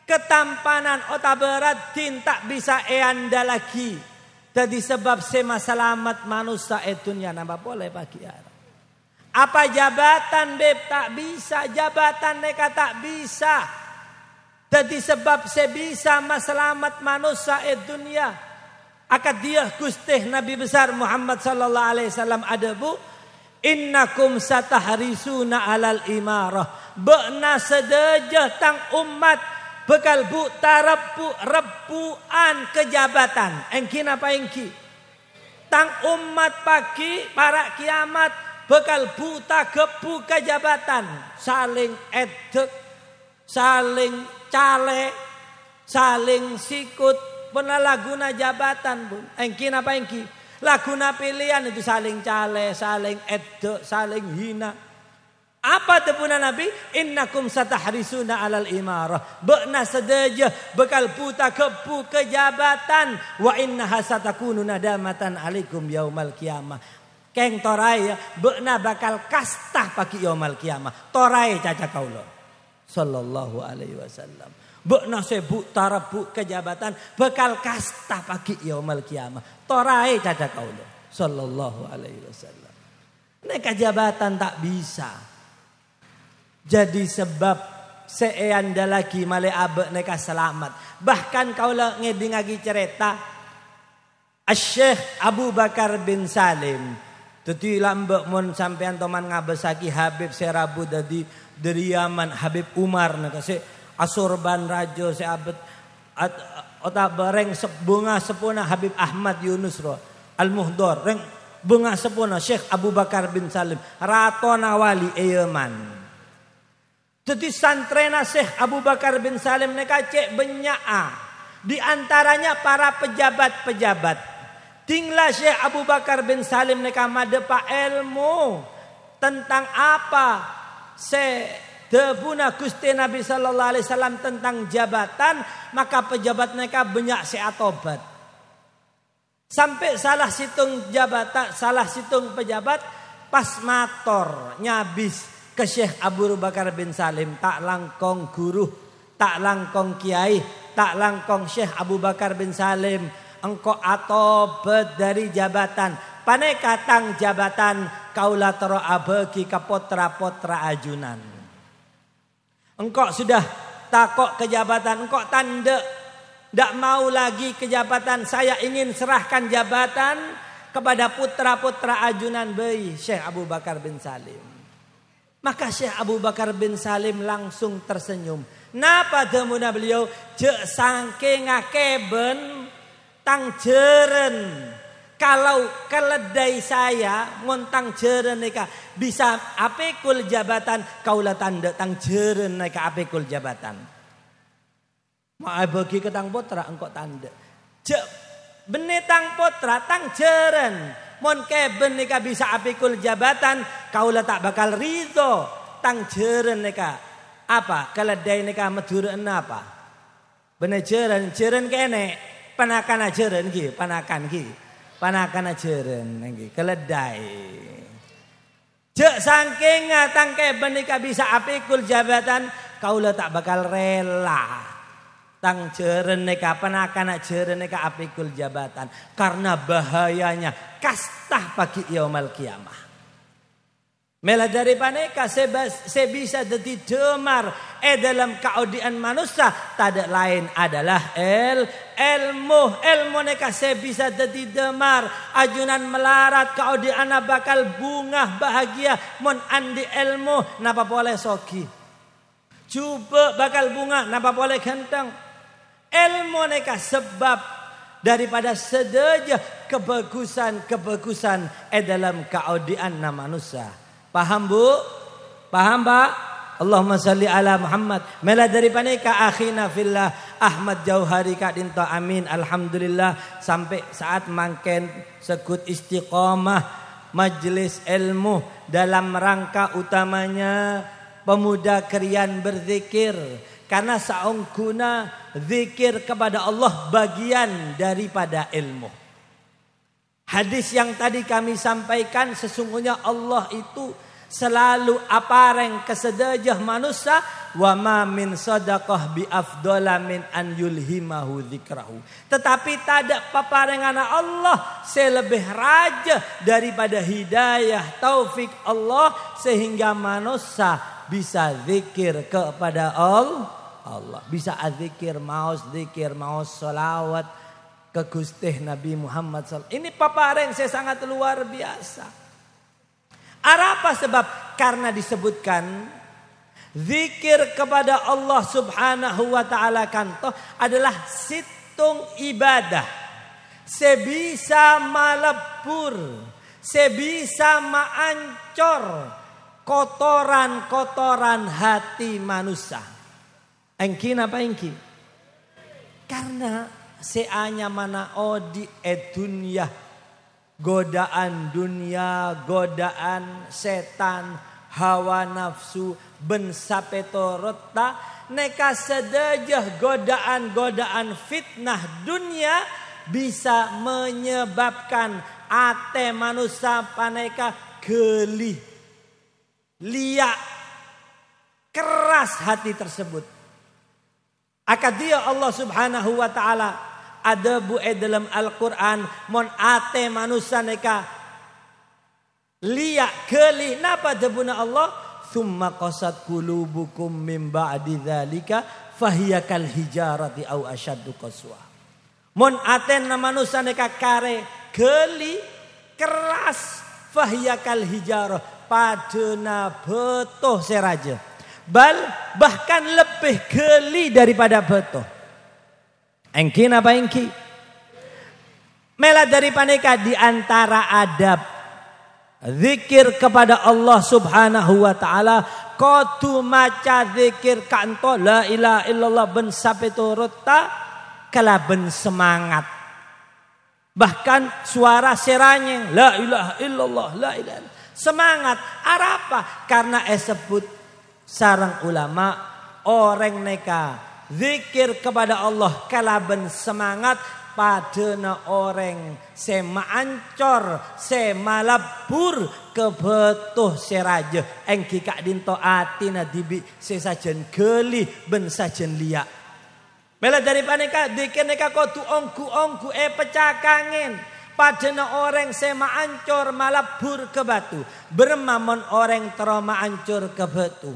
ketampanan otak berat tin tak bisa anda lagi. Jadi sebab sema selamat manusia etunya nambah boleh pagi arah. Apa jabatan beb tak bisa, jabatan mereka tak bisa. Jadi sebab saya bisa selamat manusia etunya. Akad dia kustih Nabi besar Muhammad sallallahu alaihi wasallam ada bu. Innakum satahrisuna alal imarah. Be'na sedejah tang umat bekal bu repuan kejabatan. Engki napa engki? Tang umat pagi para kiamat bekal buta kepu kejabatan. Saling edek, saling cale, saling sikut. Benar laguna jabatan bun. Engki napa engki? Laguna pilihan itu saling cale, saling edek, saling hina. Apa tepuna Nabi? Innakum satahrisuna alal imarah. Be'na sedeja bekal puta kepu kejabatan. Wa innaha satakunu nadamatan alaikum yaumal qiyamah. Keng torai be'na bakal kastah pagi yaumal qiyamah. Torai caca kaulo. Sallallahu alaihi wasallam. Bekna sebut tarabuk kejabatan bekal kasta pagi yaumal qiyamah. Torai caca kaulo sallallahu alaihi wasallam. Neka jabatan tak bisa. Jadi sebab seanda lagi male abe neka selamat. Bahkan kaulo ngedingagi cerita Syekh Abu Bakar bin Salim. Tuti lambek mun sampean toman ngabesaki Habib Serabu dari Yaman Habib Umar neka Asurban Rajo seabet otak bereng bunga sepuna Habib Ahmad Yunus ro Al-Muhdor reng bunga sepuna Syekh Abu Bakar bin Salim Rato Nawali Yeman. Jadi santrena Syekh Abu Bakar bin Salim neka cek benyaa di antaranya para pejabat-pejabat. Tinglah Syekh Abu Bakar bin Salim neka madepa ilmu tentang apa debuna Gusti Nabi sallallahu alaihi wasallam tentang jabatan, maka pejabat mereka banyak seatobat. Sampai salah situng pejabat pas mator nyabis ke Syekh Abu Bakar bin Salim tak langkong guru, tak langkong kiai, tak langkong Syekh Abu Bakar bin Salim engkau atobat dari jabatan. Pane katang jabatan kaula tero abeki ka potra-potra ajunan. Engkau sudah takok kejabatan, engkau tanda tidak mau lagi kejabatan. Saya ingin serahkan jabatan kepada putra-putra ajunan bayi Syekh Abu Bakar bin Salim. Maka Syekh Abu Bakar bin Salim langsung tersenyum. Napa demuna beliau jek sangke ngakeben tang jeren. Kalau keledai saya montang jeren neka bisa apikul jabatan kaulah tanda tang jeren neka apikul jabatan. Mau bagi ketang potra engkau tanda. Cek benetang potra tang jeren. Mon keben neka bisa apikul jabatan kaulah tak bakal ridho tang jeren neka apa keledai neka meduren apa. Bener jeren kene panakan jeren ki panakan ki. Panakan ajeren nanggi keledai. Jek saking ngatang keben nika bisa apikul jabatan kaula tak bakal rela. tang jeren neka panakana jeren neka apikul jabatan. Karena bahayanya kastah pagi yaumal kiamah. Mela dari paneka saya bisa jadi demar dalam keaudian manusia tidak lain adalah ilmu neka saya bisa jadi demar ajunan melarat keaudian bakal bunga bahagia mon andi ilmu napa boleh soki coba bakal bunga napa boleh ganteng ilmu neka sebab daripada sedejah kebagusan dalam keaudian manusia. Paham Bu? Paham Pak? Allahumma salli ala Muhammad. Mela dari paneka akhina fillah Ahmad Jauhari Kak Dinto amin. Alhamdulillah sampai saat mangken sekut istiqomah majelis ilmu dalam rangka utamanya pemuda krian berzikir. Karena saungkuna zikir kepada Allah bagian daripada ilmu. Hadis yang tadi kami sampaikan sesungguhnya Allah itu selalu apareng kesedejah manusia wa ma min sadaqah bi afdala min an yulhimahu dzikrahu. Tetapi tidak paparengan Allah selebih raja daripada hidayah taufik Allah sehingga manusia bisa zikir kepada Allah. Bisa zikir mau salawat ke Gusti Nabi Muhammad SAW. Ini paparan saya sangat luar biasa. Apa sebab? Karena disebutkan zikir kepada Allah Subhanahu wa taala kanto adalah situng ibadah. Sebisa malebur, sebisa maancor kotoran-kotoran hati manusia. Engki napa engki? Karena seanya mana odi dunia godaan dunia godaan setan hawa nafsu ben sapeto rota neka sedejah godaan fitnah dunia bisa menyebabkan ate manusia paneka geli liak keras hati tersebut. Akadia Allah Subhanahu wa taala ada bu dalam Al-Quran mon ate manusia neka liak geli napa debuna Allah thumma qasat qulubukum min ba'di dzalika fahiya kal hijarati au asyaddu qaswa. Mon ate manusia neka kare geli keras fahiya kal hijarah padena beto seraja bahkan lebih geli daripada beto. Engki napa engki? Mela dari paneka di antara adab zikir kepada Allah Subhanahu wa taala kudu maca zikir kanto la ilaha illallah ben sapeto rota kala ben semangat. Bahkan suara seranyeng la ilaha illallah la ilaha semangat apa? Karena sebut sarang ulama orang neka zikir kepada Allah kalaben semangat padana orang semaancor semalabur kebetuh seraja engki Kak Dinto atina dibi sesajen geli ben sajen liak. Mela dari paneka zikir neka kudu ongku pecah kangen padana orang semaancor malabur ke batu bermamon orang teroma ancur ke batu.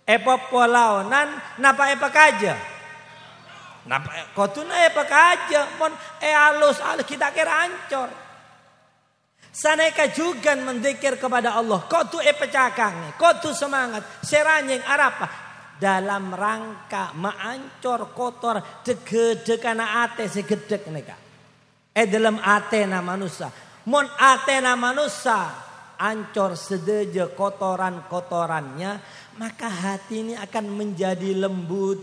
Epo polaunan napa epa kaja? Napa kotuna epa kaja? Mon alus kita kira ancor. Saneka juga mendikir kepada Allah. Kotu epa cakange, kotu semangat, seranyeng arapa dalam rangka maancor kotor degedekana ate segedek neka. Dalam atena manusia. Mon atena manusia ancor sedeje kotoran-kotorannya. Maka hati ini akan menjadi lembut.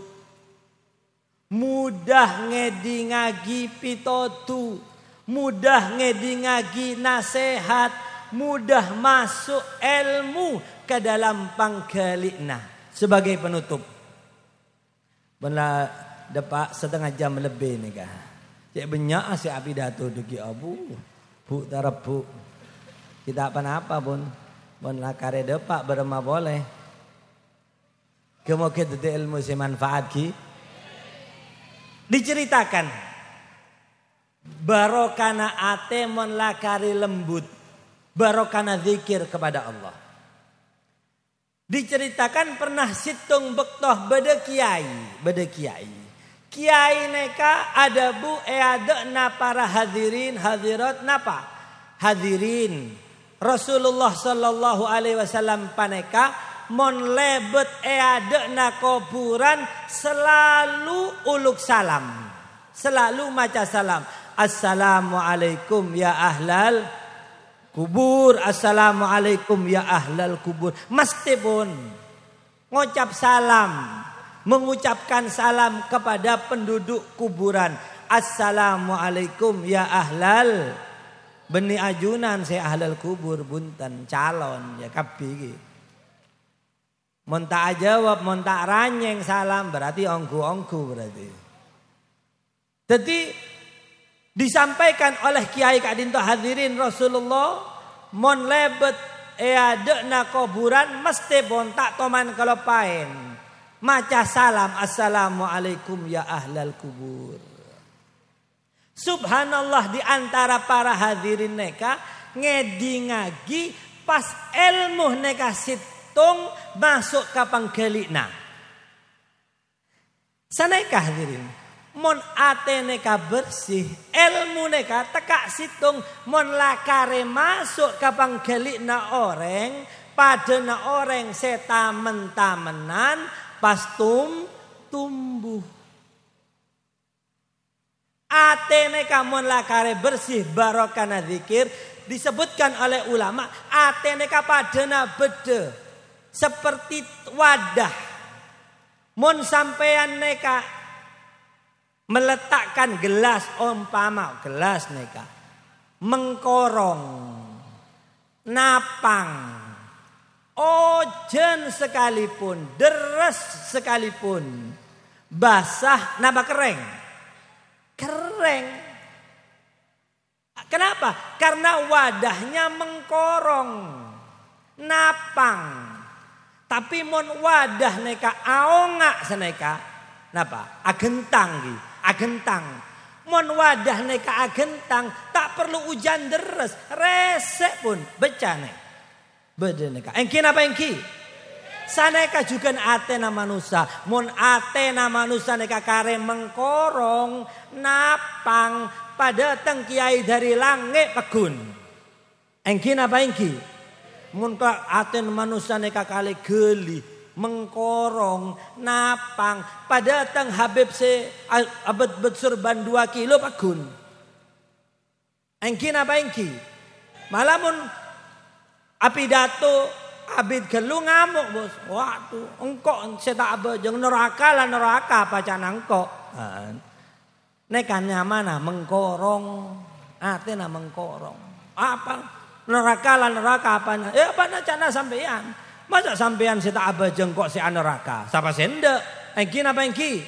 Mudah ngedingagi pitotu. Mudah ngedingagi nasihat. Mudah masuk ilmu ke dalam panggalina. Sebagai penutup. Benar depak setengah jam lebih nih kah. Cek banyak si abidato dugi abu. Bu tarap bu. Kita apa-apa bun. Bun lakare depak berema boleh. Kemudian ilmu semanfaat ki. Diceritakan barokana ate mon lakari lembut, barokana zikir kepada Allah. Diceritakan pernah situng bektoh bede kiai. Kiai neka ada bu na para hadirin hadirat napa? Hadirin. Rasulullah sallallahu alaihi wasallam paneka mon lebet na kuburan selalu uluk salam. Selalu maca salam. Assalamualaikum ya ahlal kubur. Assalamualaikum ya ahlal kubur. Mesti pun ngucap salam, mengucapkan salam kepada penduduk kuburan. Assalamualaikum ya ahlal beni ajunan saya ahlal kubur bunten calon ya kapi. Mon tak jawab, mon tak ranyeng salam berarti ongku berarti. Jadi disampaikan oleh Kiai Kadinto hadirin Rasulullah mon lebet na kuburan mesti bontak toman kelepain maca salam assalamualaikum ya ahlal kubur. Subhanallah di antara para hadirin neka ngedi pas ilmu neka situng masuk ke pangkelina. Saneka hadirin mon ate neka bersih, ilmu neka tekak situng mon lakare masuk ke panggelikna orang, padana orang setamen-tamenan pas tumbuh. Ate neka mon lakare bersih barokana zikir disebutkan oleh ulama, ate neka padana bede seperti wadah. Mon sampean neka meletakkan gelas umpama gelas neka mengkorong napang ojen sekalipun deres sekalipun basah napa kering kenapa? Karena wadahnya mengkorong napang tapi mon wadah neka aonga seneka napa agentang mon wadah neka agentang tak perlu hujan deres resek pun becane bede neka engki napa engki saneka juga atena manusia mon atena manusia neka kare mengkorong napang pada teng kiai dari langit pegun engki napa engki mon ka aten manusia neka kale geli mengkorong napang pada tang Habib se abad bersurban 2 kilo pagun. Engki napa engki? Malamun api dato abid gelu ngamuk bos. Waduh, engkok setak abejeng neraka lah neraka pacan engkok. Nekannya mana mengkorong, atena mengkorong. Apa? Neraka lah neraka apanya? Apa cana sampean? Masa sampean sita abajeng kok si neraka? Sapa sende? Engki napa engki?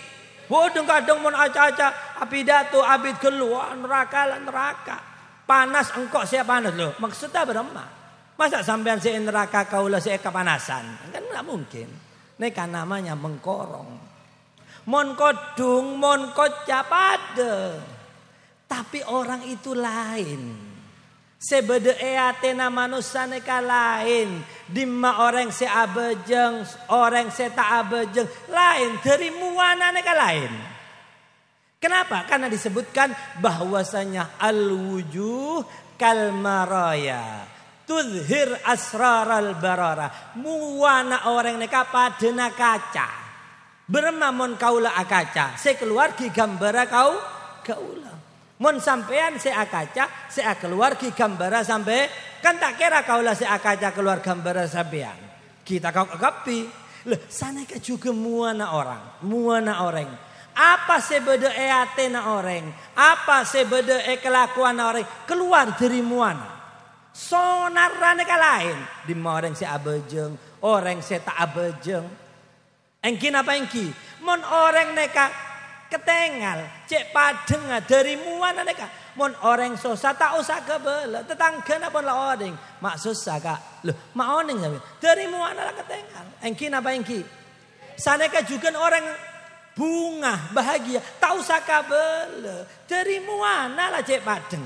Bodong kadang mon aca-aca api datu abid keluar neraka lah neraka. Panas engkok si panas loh. Maksudnya berema. Masa sampean si neraka kaulah si kepanasan? Kan enggak mungkin. Neka namanya mengkorong. Mon kodung, mon kocap ada. Tapi orang itu lain. Sebede atena manusia neka lain. Dimma orang se abejeng, orang se tak abejeng. Lain, dari muana neka lain. Kenapa? Karena disebutkan bahwasanya al-wujuh kalmaraya. Tudhir asraral barara. Muana orang neka padena kaca. Bermamon kaula akaca. Saya keluar ki gambara kaula. Mon sampean saya akaca, saya keluar ki gambara sampai kan tak kira kaulah saya akaca keluar gambara sampean. Kita kau kegapi. Loh, sana ke juga muana orang. Apa sebeda atena orang? Apa sebeda kelakuan orang? Keluar dari muana. Sonarane ka lain. Di orang saya abejeng, orang saya tak abejeng. Engki napa engki? Mon orang neka ketengal, cek padeng dari muana neka. Mon orang susah tak usah kebela, tetangga pun lah orang. Mak susah kak, loh mak oning dari muana lah ketengal. Engki napa engki? Saneka juga orang bunga, bahagia. Tak usah kabel. Dari muana lah cek padeng.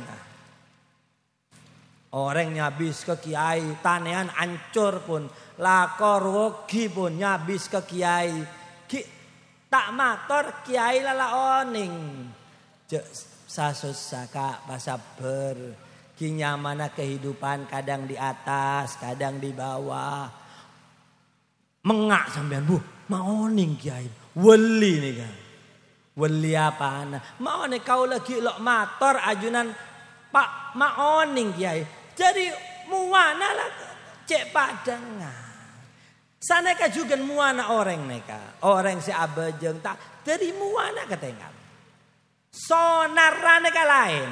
Orang nyabis ke kiai, tanean ancur pun, lakor wogi pun nyabis ke kiai. Tak mator kiai lala oning. Sasus saka pasaber. Ki nyamana kehidupan kadang di atas, kadang di bawah. Mengak sampean bu, mau oning kiai. Weli nih kan. Weli apa ana? Mau nih kau lagi lok mator ajunan Pak maoning kiai. Jadi muana lah cek padangan. Saneka juga muana orang neka. Orang si abejeng tak dari muana ketengah. Sonar neka lain.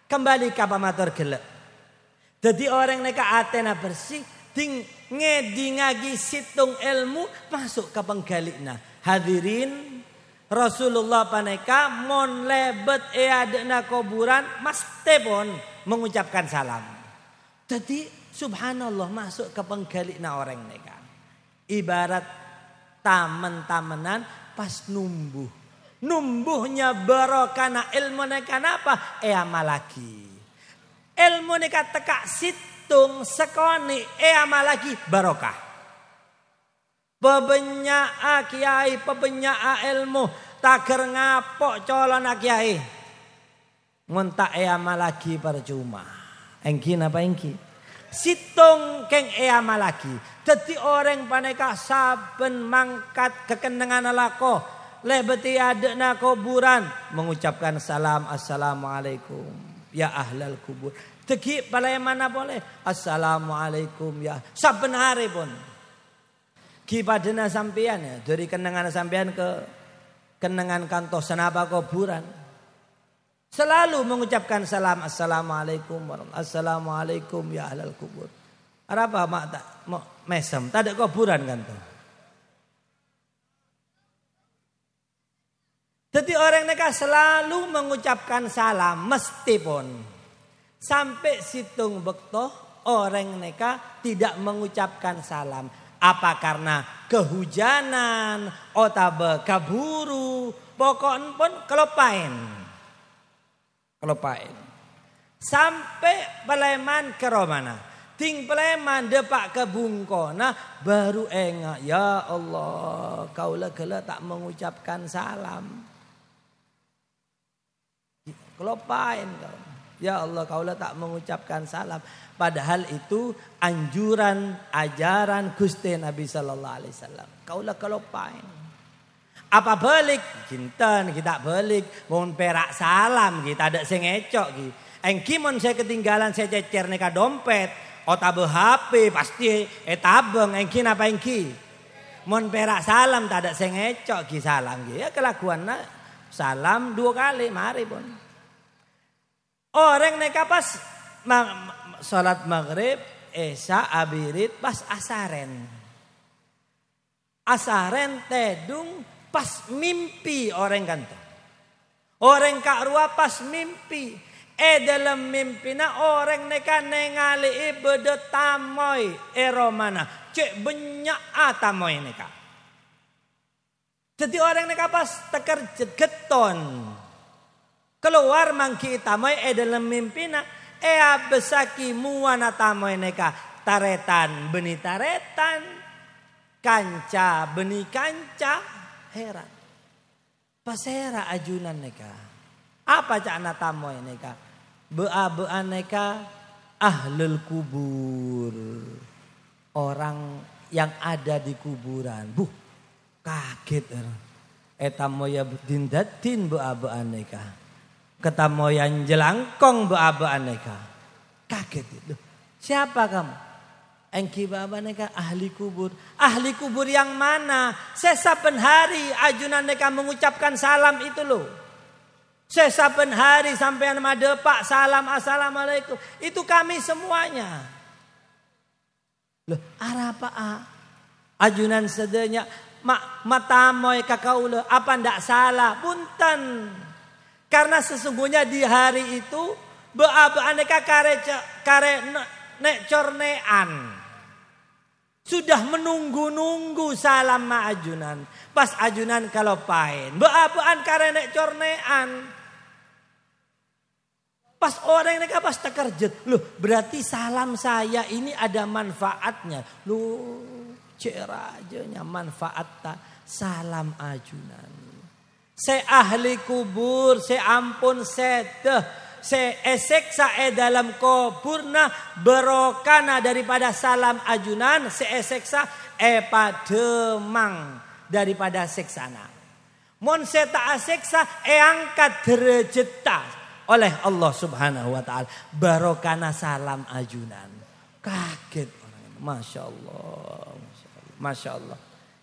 Kembali ke pamator gelek. Jadi orang neka atena bersih. Ting ngedi ngagi situng ilmu masuk ke penggalikna. Hadirin Rasulullah paneka mon lebet adena kuburan mesti pun mengucapkan salam. Jadi subhanallah masuk ke penggalikna orang neka. Ibarat tamen-tamenan pas numbuh. Numbuhnya barokana ilmu neka apa? Amal lagi. Ilmu neka tekak situng sekoni amal lagi barokah. Pebenyaa kiai, pebenyaa ilmu. Tager ngapok colon kiai. Ngontak amal lagi percuma. Engki napa engki? Situng keng amal lagi. Jadi orang paneka saben mangkat kekenangan lako. Lebeti adena kuburan. Mengucapkan salam. Assalamualaikum. Ya ahlal kubur. Tegi palai mana boleh. Assalamualaikum ya. Saben hari pun. Ki padena sampean ya. Dari kenangan sampean ke kenangan kantor senapa kuburan. Selalu mengucapkan salam. Assalamualaikum warahmatullahi. Assalamualaikum ya ahlal kubur. Apa mak tak mau mesem. Tak ada kuburan kan tuh. Jadi orang mereka selalu mengucapkan salam meskipun sampai situng bektoh orang mereka tidak mengucapkan salam. Apa karena kehujanan, otabe kaburu, pokoknya pun kelopain. Sampai peleman ke Romana. Ting peleman depak ke Bungkona baru engak. Ya Allah, kaulah kala tak mengucapkan salam. Kelopain kau. Ya Allah, kaulah tak mengucapkan salam. Padahal itu anjuran, ajaran Gusti Nabi sallallahu alaihi wasallam. Kaulah kelopain. Apa balik? Kinten kita balik. Mohon perak salam kita ada sing ngecok ki. Engki mon saya ketinggalan saya cecer neka dompet, otabe HP pasti etabeng engki napa engki. Mon perak salam tak ada sing ngecok ki salam ki. Ya kelakuanna salam 2 kali mari pun. Orang neka pas salat maghrib, isya, abirit pas asaren. Asaren tedung pas mimpi orang kanto. Orang kak rua pas mimpi. Dalam mimpina orang neka nengali ibadah tamoy eromana. Cek banyak tamoy neka. Jadi orang neka pas teker geton. Keluar mangki tamoy dalam mimpina. Besaki muana tamoy neka. Taretan beni taretan. Kanca beni kanca. Heran. Pasera ajunan neka. Apa cakna tamoy neka? Bea-bea neka ahlul kubur. Orang yang ada di kuburan. Kaget. Tamoya dindatin bea-bea neka. Ketamoyan jelangkong bea-bea neka. Kaget itu. Siapa kamu? Engki baba neka ahli kubur. Ahli kubur yang mana? Sesaben hari ajunan neka mengucapkan salam itu loh. Sesaben hari sampai nama depak salam assalamualaikum. Itu kami semuanya. Loh arapa ajunan sedenya matamoy kakaula apa ndak salah punten. Karena sesungguhnya di hari itu bea-bea neka kare nek cornean. Sudah menunggu-nunggu salam ma ajunan. Pas ajunan kalau pain. Beapaan karenek cornean. Pas orang ini pas terkerjet. Loh berarti salam saya ini ada manfaatnya. Loh cerajanya manfaat salam ajunan. Se ahli kubur, se ampun sedeh, se eseksa dalam kuburna berokana daripada salam ajunan, se eseksa pademang daripada seksana. Mon se tak aseksa angkat derajat oleh Allah Subhanahu wa taala barokana salam ajunan. Kaget orang, Masya Allah, Masya Allah.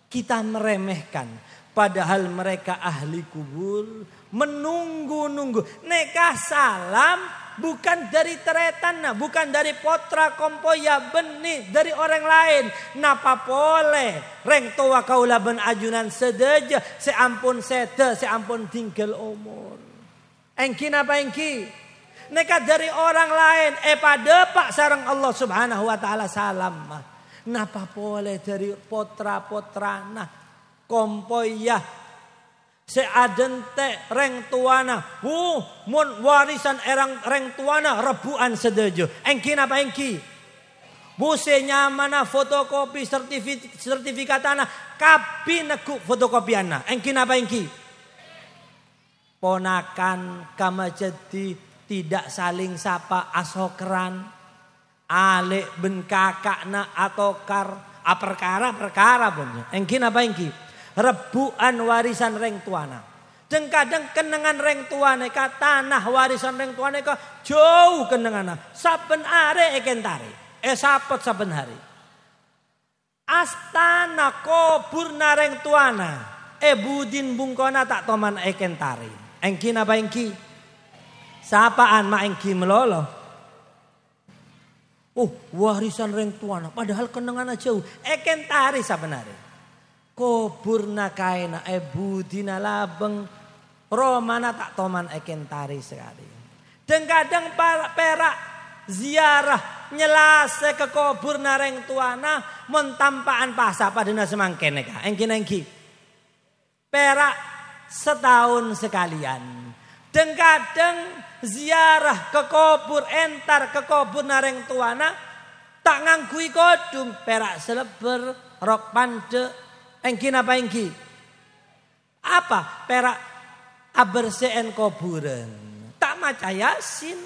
Kita meremehkan. Padahal mereka ahli kubur menunggu-nunggu. Neka salam bukan dari teretan, bukan dari potra kompoya benih dari orang lain. Napa boleh reng tua kaula ben ajunan sedeja seampun sede seampun tinggal umur. Engki napa engki? Neka dari orang lain pada pak sareng Allah Subhanahu wa taala salam. Napa boleh dari potra-potrana kompoyah seadente reng tuana mun warisan erang reng tuana rebuan sedejo engki napa engki buse nyamana fotokopi sertifikatana kapi neku fotokopiana engki napa engki ponakan kama jadi tidak saling sapa asokran alik ben kakakna atau perkara punya engki napa engki rebuan warisan reng tuana. Jeung kadang kenangan reng tuane ka tanah warisan reng tuane ka jauh kenangan. Saben are ekentari. Sapet saben hari. Astana kuburna reng tuana. Budin bungkona tak toman ekentari. Engki napa engki? Sapaan ma engki melolo. Warisan reng tuana padahal kenangan jauh. Ekentari saben hari. Kuburna kaina budina labeng romana tak toman ekentari sekali. Dan kadang perak ziarah nyelase ke kuburna reng tuana mentampaan pasa padana semangken eka. Engki perak setahun sekalian. Dan kadang ziarah ke kubur entar ke kubur nareng tuana tak ngangkui kodum perak seleber rok pande. Engki napa engki? Apa? Perak aberseen kuburan. Tak maca yasin,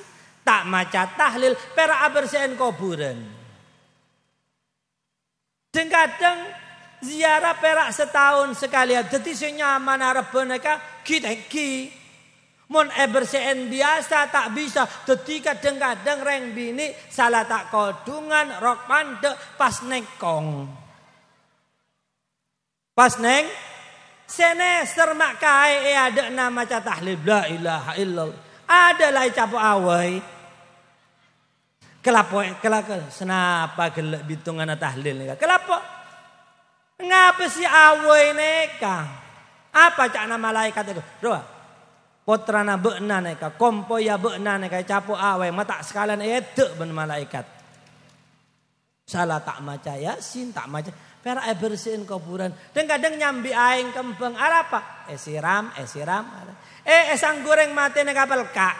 tak maca tahlil, perak aberseen kuburan. Dan kadang ziarah perak setahun sekali. Jadi senyaman arep boneka ki. Mon berseen biasa tak bisa. Jadi kadang-kadang reng bini salah tak kodungan rok pande pas nekong. Pas neng senester mak kae ada nama tahlil la ilaha illallah. Ada lai capo awai. Kelapo senapa gelek bitungan tahlil neka. Kelapo ngapa si awai neka? Apa cak nama malaikat itu? Doa. Potrana beuna neka, kompoya beuna neka capo awai mata sekalian edek ben malaikat. Salah tak maca yasin, tak maca perak bersihin kuburan. Dan kadang nyambi aing kembang apa? Siram. Esang goreng mati nek kapal kak.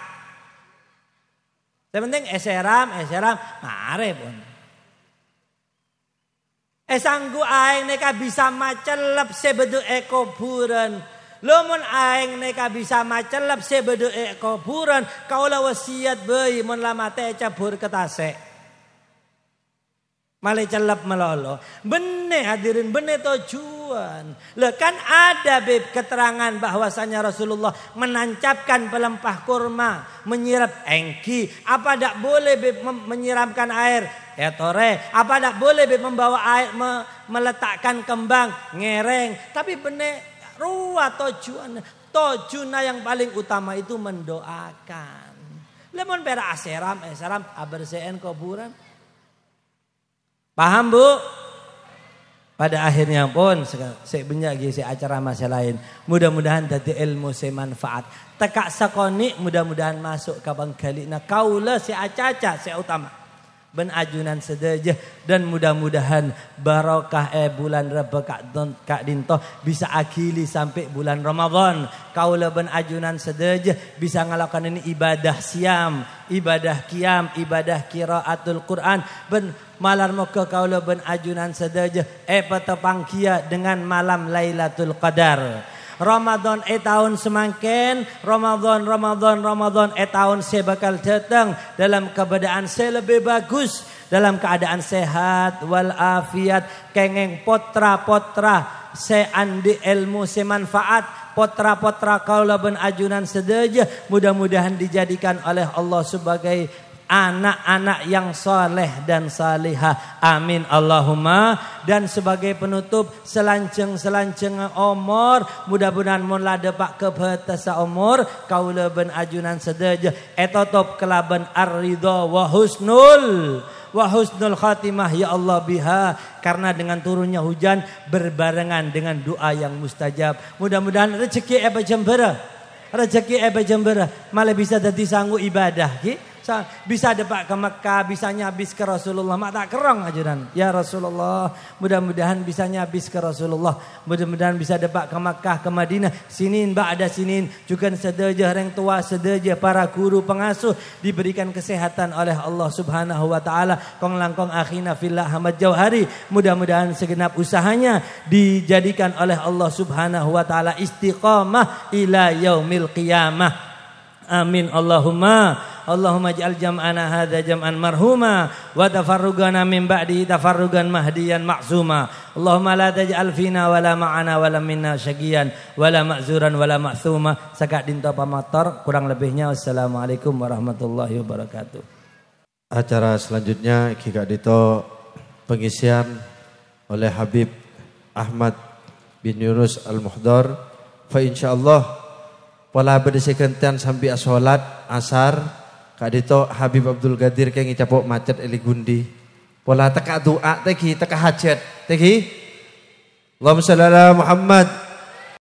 Sepenting siram. Mare pun. Esanggu aing nek bisa macelep sebedu kuburan. Lumun aing nek bisa macelep sebedu kuburan. Kaulah wasiat bayi mun lama teh cabur ketase. Malai celap melolo. Benih hadirin, benih tujuan. Kan ada keterangan bahwasanya Rasulullah menancapkan pelempah kurma. Menyirap engki. Apa tak boleh menyiramkan air? Tore. Apa tak boleh membawa air, meletakkan kembang? Ngereng. Tapi benih ruah tujuan. Tujuan yang paling utama itu mendoakan. Lemon perak aseram, aberseen kuburan. Paham bu? Pada akhirnya pun saya benyagi saya acara masa lain. Mudah-mudahan dari ilmu saya manfaat. Tekak sakoni mudah-mudahan masuk ke bangkali. Nah kaulah saya acaca saya utama. ben ajunan sedejah dan mudah-mudahan barokah bulan Reba Kak Dinto bisa akili sampai bulan Ramadan. Kaula ben ajunan sedejah bisa ngalakan ini ibadah siam, ibadah qiyam, ibadah qiraatul Quran ben malam moga kaula ben ajunan sedejah petepang kia dengan malam Lailatul Qadar. Ramadan tahun semangkin, Ramadan tahun saya bakal datang dalam keadaan saya lebih bagus, dalam keadaan sehat walafiat, kengeng potra-potra saya andi ilmu saya manfaat, potra-potra kaula ben ajunan sedaja mudah-mudahan dijadikan oleh Allah sebagai anak-anak yang soleh dan salihah. Amin Allahumma. Dan sebagai penutup selanceng umur, mudah-mudahan mun ladepak ke batasa umur kaula ben ajunan sedaja etotop kelaban ar-ridha wa husnul khatimah ya Allah biha, karena dengan turunnya hujan berbarengan dengan doa yang mustajab. Mudah-mudahan rezeki jembera malah bisa jadi sanggup ibadah bisa depak ke Mekah, bisa nyabis ke Rasulullah. Mak tak kerong ajudan. Ya Rasulullah, mudah-mudahan bisa nyabis ke Rasulullah. Mudah-mudahan bisa depak ke Mekah, ke Madinah. Sinin ba'da sinin. Juga sedaja orang tua, sedaja para guru pengasuh diberikan kesehatan oleh Allah Subhanahu wa taala. Kong langkong akhina fillah Ahmad Jauhari. Mudah-mudahan segenap usahanya dijadikan oleh Allah Subhanahu wa taala istiqamah ila yaumil qiyamah. Amin Allahumma ij'al jam'ana hadza jam'an marhuma wa tafarrugana min ba'dihi tafarrugan mahdiyan ma'suma. Allahumma la taj'al fina wala ma'ana wala minna syaqiyan wala ma'zuran wala ma'thuma. Sakak dinto pamator, kurang lebihnya wassalamualaikum warahmatullahi wabarakatuh. Acara selanjutnya Kika Dito pengisian oleh Habib Ahmad bin Yunus Al-Muhdar. Fa insyaallah pola berdisikantian sampai sholat asar Kak Dito Habib Abdul Qadir keng ngicapok macet eli gundi. Pola teka doa teki teka hajat teki. Allahumma shalli ala Muhammad.